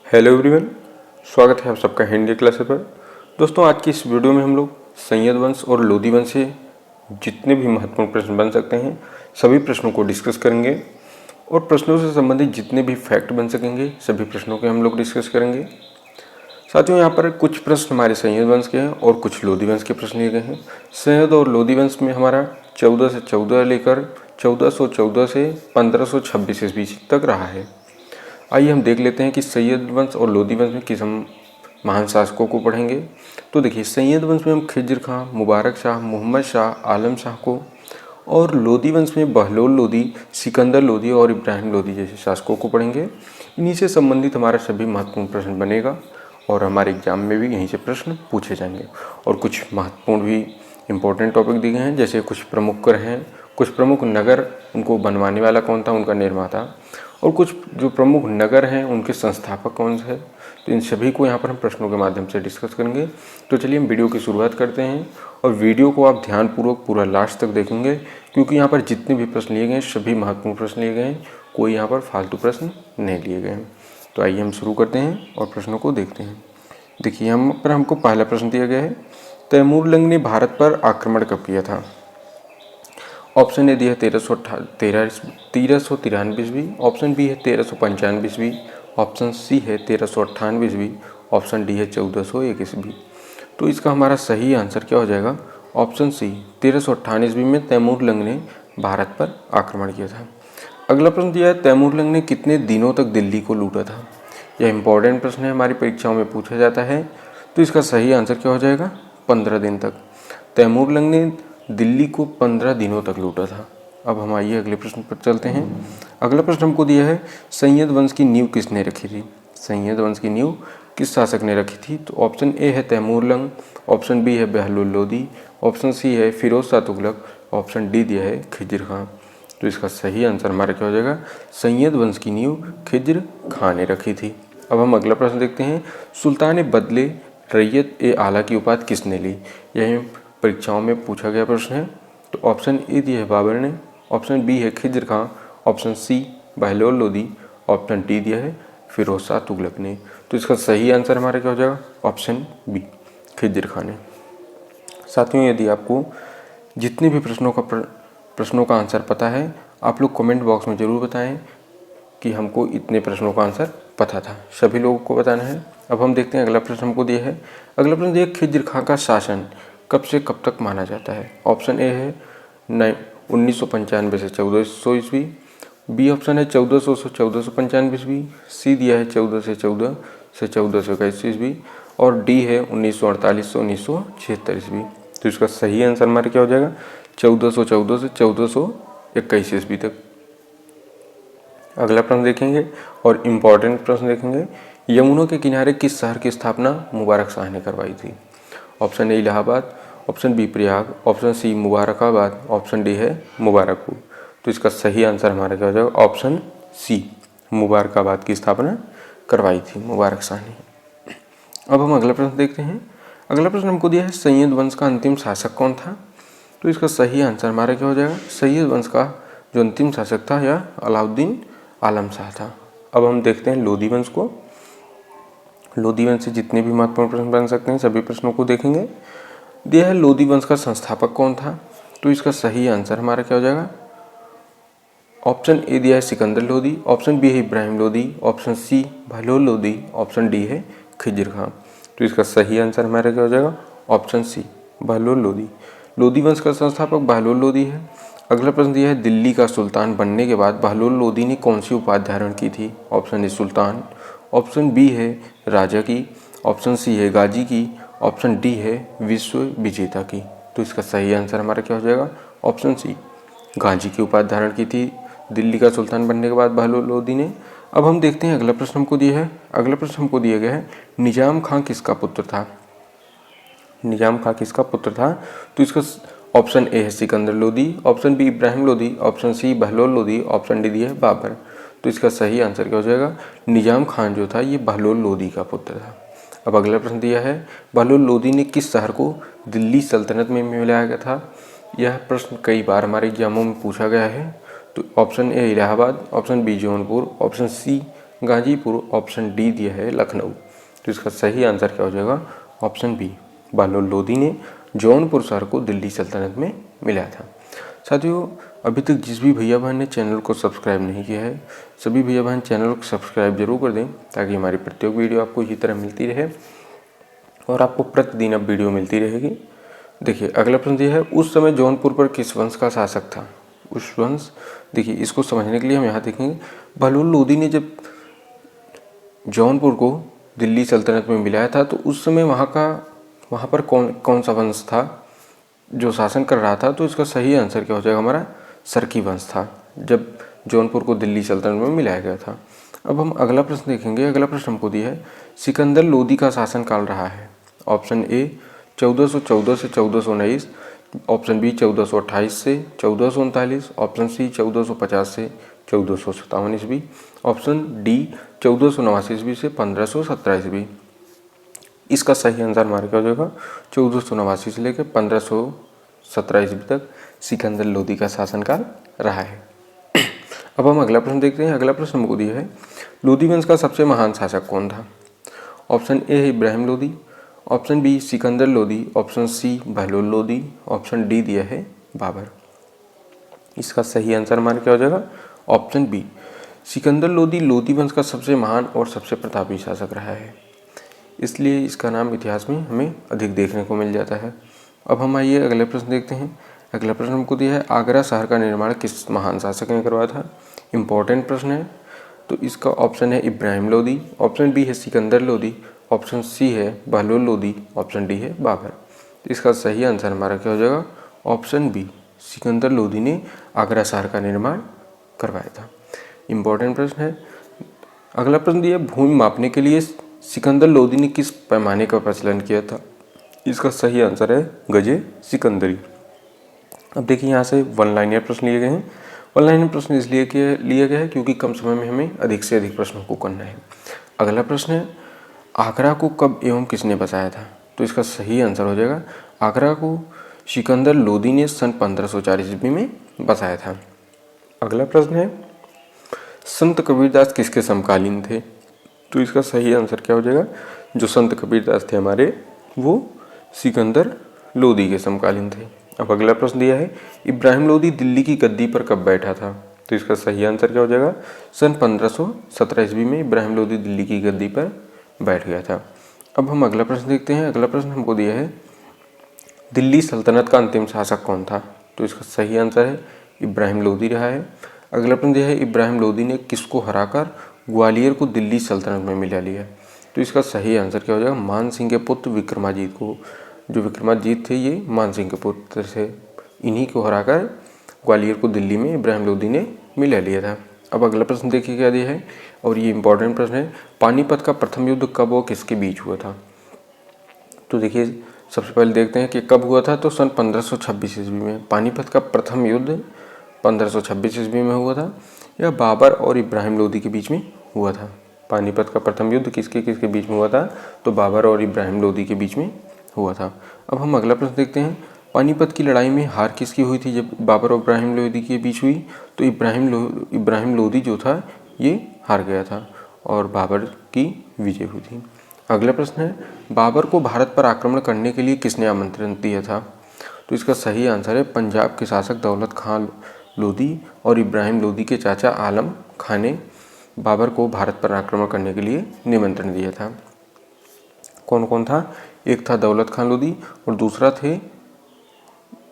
Hello everyone, स्वागत है आप सबका हिंदी क्लासेस पर। दोस्तों, आज की इस वीडियो में हम लोग सैयद वंश और लोदी वंश से जितने भी महत्वपूर्ण प्रश्न बन सकते हैं सभी प्रश्नों को डिस्कस करेंगे और प्रश्नों से संबंधित जितने भी फैक्ट बन सकेंगे सभी प्रश्नों के हम लोग डिस्कस करेंगे। साथियों, यहाँ पर कुछ प्रश्न हमारे सैयद वंश के हैं और कुछ लोदी वंश के प्रश्न लिए गए हैं। सैयद और लोदी वंश में हमारा 14 से 14 लेकर 1414 से 1526 ईस्वी तक रहा है। आइए हम देख लेते हैं कि सैयद वंश और लोदी वंश में किस हम महान शासकों को पढ़ेंगे। तो देखिए, सैयद वंश में हम खिज्र खां, मुबारक शाह, मोहम्मद शाह, आलम शाह को, और लोदी वंश में बहलोल लोदी, सिकंदर लोदी और इब्राहिम लोदी जैसे शासकों को पढ़ेंगे। इन्हीं से संबंधित हमारा सभी महत्वपूर्ण प्रश्न बनेगा और हमारे एग्जाम में भी यहीं से प्रश्न पूछे जाएंगे। और कुछ महत्वपूर्ण भी इम्पोर्टेंट टॉपिक दिए गए हैं, जैसे कुछ प्रमुख कर हैं, कुछ प्रमुख नगर, उनको बनवाने वाला कौन था, उनका निर्माता, और कुछ जो प्रमुख नगर हैं उनके संस्थापक कौन से हैं। तो इन सभी को यहाँ पर हम प्रश्नों के माध्यम से डिस्कस करेंगे। तो चलिए हम वीडियो की शुरुआत करते हैं और वीडियो को आप ध्यानपूर्वक पूरा लास्ट तक देखेंगे, क्योंकि यहाँ पर जितने भी प्रश्न लिए गए हैं सभी महत्वपूर्ण प्रश्न लिए गए हैं, कोई यहाँ पर फालतू प्रश्न नहीं लिए गए हैं। तो आइए हम शुरू करते हैं और प्रश्नों को देखते हैं। देखिए, हम पर हमको पहला प्रश्न दिया गया है, तैमूर लंग ने भारत पर आक्रमण कब किया था। ऑप्शन ए दिया है 1393 ईस्वी, ऑप्शन बी है 1395 ईस्वी, ऑप्शन सी है 1398 ईस्वी, ऑप्शन डी है 1401 ईस्वी। तो इसका हमारा सही आंसर क्या हो जाएगा, ऑप्शन सी 1398 ईस्वी में तैमूर लंग ने भारत पर आक्रमण किया था। अगला प्रश्न दिया है, तैमूर लंग ने कितने दिनों तक दिल्ली को लूटा था। यह इंपॉर्टेंट प्रश्न है, हमारी परीक्षाओं में पूछा जाता है। तो इसका सही आंसर क्या हो जाएगा, 15 दिन तक। तैमूर लंग ने दिल्ली को 15 दिनों तक लूटा था। अब हम आइए अगले प्रश्न पर चलते हैं। अगला प्रश्न हमको दिया है, सैयद वंश की नींव किसने रखी थी। सैयद वंश की नींव किस शासक ने रखी थी। तो ऑप्शन ए है तैमूर लंग, ऑप्शन बी है बहलोल लोदी, ऑप्शन सी है फिरोज शाह तुगलक, ऑप्शन डी दिया है खिज्र खां। तो इसका सही आंसर हमारा क्या हो जाएगा, सैयद वंश की नींव खिज्र खां ने रखी थी। अब हम अगला प्रश्न देखते हैं, सुल्तान बदले रैयत ए आला की उपाधि किसने ली। यह परीक्षाओं में पूछा गया प्रश्न है। तो ऑप्शन ए दिया है बाबर ने, ऑप्शन बी है Khizr Khan, option C Bahlol Lodi, option D दिया है फिरोज शाह तुगलक ने। तो इसका सही आंसर हमारा क्या हो जाएगा, ऑप्शन बी खिज्र खां ने। साथियों, यदि आपको जितने भी प्रश्नों का आंसर पता है, आप लोग कमेंट बॉक्स में ज़रूर बताएं कि हमको इतने प्रश्नों का आंसर पता था। सभी लोगों को बताना है। अब हम देखते हैं अगला प्रश्न हमको दिया है। अगला प्रश्न दिया, खिज्र खां का शासन कब से कब तक माना जाता है। ऑप्शन ए है 1995 से 1400 ईस्वी, बी ऑप्शन है 1400 से 1495 ईस्वी, सी दिया है 14 से 1421 ईस्वी, और डी है 1948 से 1976 ईस्वी। तो इसका सही आंसर हमारा क्या हो जाएगा, 1414 से 1421 ईस्वी तक। अगला प्रश्न देखेंगे और इम्पॉर्टेंट प्रश्न देखेंगे, यमुना के किनारे किस शहर की स्थापना मुबारक शाह ने करवाई थी। Option A Allahabad, option B Prayag, option C Mubarakabad, option D है मुबारकपुर। तो इसका सही आंसर हमारा क्या हो जाएगा, ऑप्शन सी मुबारकाबाद की स्थापना करवाई थी मुबारक शाह ने। अब हम अगला प्रश्न देखते हैं। अगला प्रश्न हमको दिया है, सैयद वंश का अंतिम शासक कौन था। तो इसका सही आंसर हमारा क्या हो जाएगा, सैयद वंश का जो अंतिम शासक था यह अलाउद्दीन आलम शाह था। अब हम देखते हैं लोदी वंश को। लोदी वंश से जितने भी महत्वपूर्ण प्रश्न बन सकते हैं सभी प्रश्नों को देखेंगे। दिया है, लोदी वंश का संस्थापक कौन था। तो इसका सही आंसर हमारा क्या हो जाएगा, ऑप्शन ए दिया है सिकंदर लोदी, ऑप्शन बी है Ibrahim Lodi, option C Bahlol Lodi, option D है खिज्र खां। तो इसका सही आंसर हमारा क्या हो जाएगा, ऑप्शन सी बहलोल लोदी। लोदी वंश का संस्थापक बहलोल लोदी है। अगला प्रश्न दिया है, दिल्ली का सुल्तान बनने के बाद बहलोल लोदी ने कौन सी उपाधि धारण की थी। ऑप्शन ए सुल्तान, ऑप्शन बी है राजा की, ऑप्शन सी है गाजी की, ऑप्शन डी है विश्व विजेता की। तो इसका सही आंसर हमारा क्या हो जाएगा, ऑप्शन सी गाजी की उपाधि धारण की थी दिल्ली का सुल्तान बनने के बाद बहलोल लोदी ने। अब हम देखते हैं अगला प्रश्न हमको दिया है। अगला प्रश्न हमको दिया गया है, निजाम खां किसका पुत्र था। निजाम खां किसका पुत्र था। तो इसका ऑप्शन ए है Sikandar Lodi, option B Ibrahim Lodi, option C Bahlol Lodi, option D दिया है बाबर। तो इसका सही आंसर क्या हो जाएगा, निजाम खान जो था ये बहलोल लोदी का पुत्र था। अब अगला प्रश्न दिया है, बहलोल लोदी ने किस शहर को दिल्ली सल्तनत में मिलाया गया था। यह प्रश्न कई बार हमारे एग्जामों में पूछा गया है। तो option A Allahabad, option B Jaunpur, option C Ghazipur, option D दिया है लखनऊ। तो इसका सही आंसर क्या हो जाएगा? ऑप्शन बी, बहलोल लोदी ने जौनपुर शहर को दिल्ली सल्तनत में मिलाया था। साथियों, अभी तक जिस भी भैया बहन ने चैनल को सब्सक्राइब नहीं किया है, सभी भैया बहन चैनल को सब्सक्राइब जरूर कर दें, ताकि हमारी प्रत्येक वीडियो आपको इसी तरह मिलती रहे और आपको प्रतिदिन अब वीडियो मिलती रहेगी। देखिए अगला प्रश्न दिया है, उस समय जौनपुर पर किस वंश का शासक था? उस वंश, देखिए इसको समझने के लिए हम यहाँ देखेंगे, बहलोल लोदी ने जब जौनपुर को दिल्ली सल्तनत में मिलाया था तो उस समय वहाँ पर कौन सा वंश था जो शासन कर रहा था? तो इसका सही आंसर क्या हो जाएगा हमारा? सरकी वंश था, जब जौनपुर को दिल्ली सल्तनत में मिलाया गया था। अब हम अगला प्रश्न देखेंगे। अगला प्रश्न हमको दिया है, सिकंदर लोदी का शासनकाल रहा है। ऑप्शन ए 1414 से 1419, ऑप्शन बी 1428 से 1439, ऑप्शन सी 1450 से 1457 ईस्वी, ऑप्शन डी 1489 ईस्वी से 1517 ईस्वी। इसका सही आंसर हमारा क्या हो जाएगा? 1489 से लेकर 1517 ईस्वी तक सिकंदर लोदी का शासनकाल रहा है। अब हम अगला प्रश्न देखते हैं। अगला प्रश्न हमको दिया है, लोदी वंश का सबसे महान शासक कौन था? ऑप्शन ए है Ibrahim Lodi, option B Sikandar Lodi, option C Bahlol Lodi, option D दिया है बाबर। इसका सही आंसर हमारा क्या हो जाएगा? ऑप्शन बी, सिकंदर लोदी लोदी वंश का सबसे महान और सबसे प्रतापी शासक रहा है, इसलिए इसका नाम इतिहास में हमें अधिक देखने को मिल जाता है। अब हम आइए अगले प्रश्न देखते हैं। अगला प्रश्न हमको दिया है, आगरा शहर का निर्माण किस महान शासक ने करवाया था? इम्पोर्टेंट प्रश्न है। तो इसका ऑप्शन है इब्राहिम लोदी, ऑप्शन बी है सिकंदर लोदी, ऑप्शन सी है बहलोल लोदी, ऑप्शन डी है बाबर। तो इसका सही आंसर हमारा क्या हो जाएगा? ऑप्शन बी, सिकंदर लोदी ने आगरा शहर का निर्माण करवाया था। इम्पोर्टेंट प्रश्न है। अगला प्रश्न दिया, भूमि मापने के लिए सिकंदर लोदी ने किस पैमाने का प्रचलन किया था? इसका सही आंसर है गजे सिकंदरी। अब देखिए यहाँ से वन लाइनर प्रश्न लिए गए हैं। वन लाइनर प्रश्न इसलिए लिया गया है क्योंकि कम समय में हमें अधिक से अधिक प्रश्नों को करना है। अगला प्रश्न है, आगरा को कब एवं किसने बसाया था? तो इसका सही आंसर हो जाएगा, आगरा को सिकंदर लोदी ने सन 1504 ईस्वी में बसाया था। अगला प्रश्न है, संत कबीरदास किसके समकालीन थे? तो इसका सही आंसर क्या हो जाएगा? जो संत कबीरदास थे हमारे, वो सिकंदर लोदी के समकालीन थे। अब अगला प्रश्न दिया है, इब्राहिम लोदी दिल्ली की गद्दी पर कब बैठा था? तो इसका सही आंसर क्या हो जाएगा? सन 1517 ईस्वी में इब्राहिम लोदी दिल्ली की गद्दी पर बैठ गया था। अब हम अगला प्रश्न देखते हैं। अगला प्रश्न हमको दिया है, दिल्ली सल्तनत का अंतिम शासक कौन था? तो इसका सही आंसर है इब्राहिम लोदी रहा है। अगला प्रश्न दिया है, इब्राहिम लोदी ने किसको हराकर ग्वालियर को दिल्ली सल्तनत में मिला लिया? तो इसका सही आंसर क्या हो जाएगा? मान सिंह के पुत्र विक्रमाजीत को। जो विक्रमाजीत थे ये मान सिंह के पुत्र थे, इन्हीं को हराकर ग्वालियर को दिल्ली में इब्राहिम लोदी ने मिला लिया था। अब अगला प्रश्न देखिए क्या दिया है, और ये इंपॉर्टेंट प्रश्न है, पानीपत का प्रथम युद्ध कब और किसके बीच हुआ था? तो देखिए सबसे पहले देखते हैं कि कब हुआ था। तो सन 1526 ईस्वी में पानीपत का प्रथम युद्ध 1526 ईस्वी में हुआ था। यह बाबर और इब्राहिम लोदी के बीच में हुआ था। पानीपत का प्रथम युद्ध किसके किसके बीच में हुआ था? तो बाबर और इब्राहिम लोदी के बीच में हुआ था। अब हम अगला प्रश्न देखते हैं, पानीपत की लड़ाई में हार किसकी हुई थी जब बाबर और इब्राहिम लोदी के बीच हुई? तो इब्राहिम लोदी जो था ये हार गया था और बाबर की विजय हुई थी। अगला प्रश्न है, बाबर को भारत पर आक्रमण करने के लिए किसने आमंत्रण दिया था? तो इसका सही आंसर है पंजाब के शासक दौलत खां लोदी और इब्राहिम लोदी के चाचा आलम खां ने बाबर को भारत पर आक्रमण करने के लिए निमंत्रण दिया था। कौन कौन था? एक था दौलत खां लोदी और दूसरा थे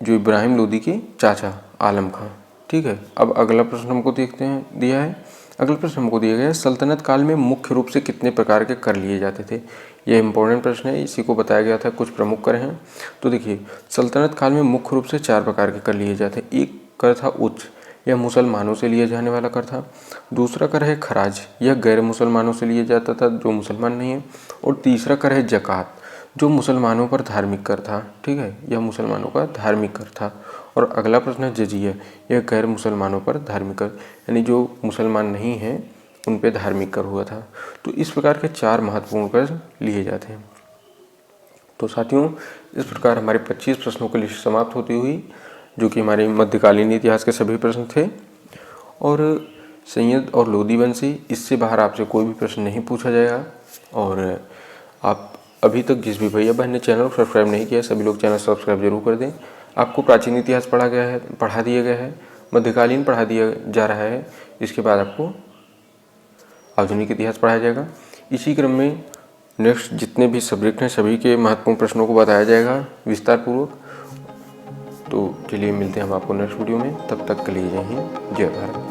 जो इब्राहिम लोदी के चाचा आलम खां। ठीक है। अब अगला प्रश्न हमको देखते हैं दिया है। अगला प्रश्न हमको दिया गया है, सल्तनत काल में मुख्य रूप से कितने प्रकार के कर लिए जाते थे? यह इंपॉर्टेंट प्रश्न है, इसी को बताया गया था, कुछ प्रमुख कर हैं। तो देखिए सल्तनत काल में मुख्य रूप से 4 प्रकार के कर लिए जाते हैं। एक कर था उच्च, यह मुसलमानों से लिया जाने वाला कर था। दूसरा कर है खराज, यह गैर मुसलमानों से लिया जाता था जो मुसलमान नहीं है। और तीसरा कर है ज़कात, जो मुसलमानों पर धार्मिक कर था। ठीक है, यह मुसलमानों का धार्मिक कर था। और अगला प्रश्न है जजिया, यह गैर मुसलमानों पर धार्मिक कर, यानी जो मुसलमान नहीं हैं उन पे धार्मिक कर हुआ था। तो इस प्रकार के 4 महत्वपूर्ण कर लिए जाते हैं। तो साथियों इस प्रकार हमारे 25 प्रश्नों की लिस्ट समाप्त होती हुई, जो कि हमारे मध्यकालीन इतिहास के सभी प्रश्न थे। और संयंत्र और लोधी वंशी, इससे बाहर आपसे कोई भी प्रश्न नहीं पूछा जाएगा। और आप अभी तक जिस भी भैया बहन ने चैनल को सब्सक्राइब नहीं किया, सभी लोग चैनल सब्सक्राइब जरूर कर दें। आपको प्राचीन इतिहास पढ़ा दिया गया है, मध्यकालीन पढ़ा दिया जा रहा है, इसके बाद आपको आधुनिक इतिहास पढ़ाया जाएगा। इसी क्रम में नेक्स्ट जितने भी सब्जेक्ट हैं सभी के महत्वपूर्ण प्रश्नों को बताया जाएगा विस्तार पूर्वक। तो चलिए मिलते हैं हम आपको नेक्स्ट वीडियो में, तब तक के लिए जय हिंद, जय भारत।